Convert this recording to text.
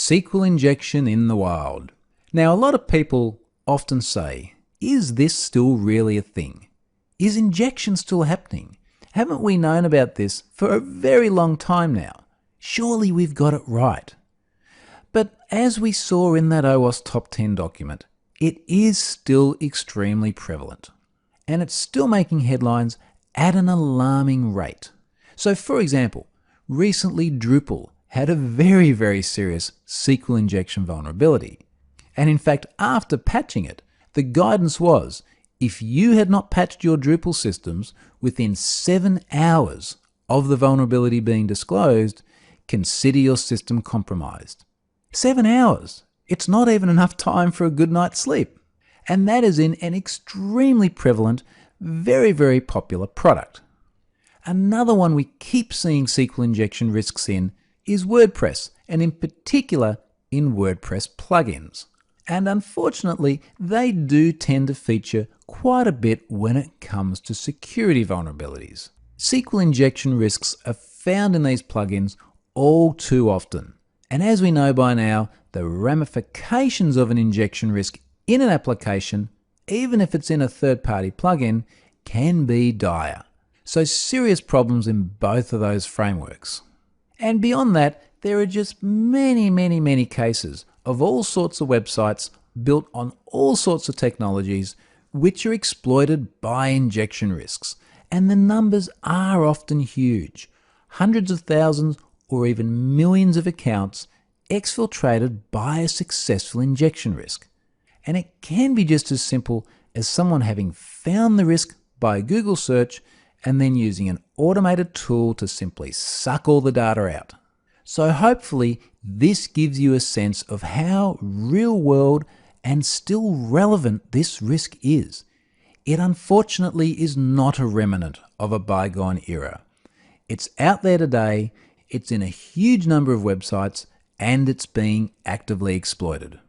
SQL injection in the wild. Now, a lot of people often say, is this still really a thing? Is injection still happening? Haven't we known about this for a very long time now? Surely we've got it right. But as we saw in that OWASP Top 10 document, it is still extremely prevalent. And it's still making headlines at an alarming rate. So for example, recently Drupal had a very serious SQL injection vulnerability. And in fact, after patching it, the guidance was, if you had not patched your Drupal systems within 7 hours of the vulnerability being disclosed, consider your system compromised. 7 hours! It's not even enough time for a good night's sleep. And that is in an extremely prevalent, very popular product. Another one we keep seeing SQL injection risks in is WordPress, and in particular in WordPress plugins. And unfortunately, they do tend to feature quite a bit when it comes to security vulnerabilities. SQL injection risks are found in these plugins all too often. And as we know by now, the ramifications of an injection risk in an application, even if it's in a third-party plugin, can be dire. So serious problems in both of those frameworks. And beyond that, there are just many cases of all sorts of websites built on all sorts of technologies which are exploited by injection risks. And the numbers are often huge. Hundreds of thousands or even millions of accounts exfiltrated by a successful injection risk. And it can be just as simple as someone having found the risk by a Google search and then using an automated tool to simply suck all the data out. So hopefully this gives you a sense of how real world and still relevant this risk is. It unfortunately is not a remnant of a bygone era. It's out there today, it's in a huge number of websites, and it's being actively exploited.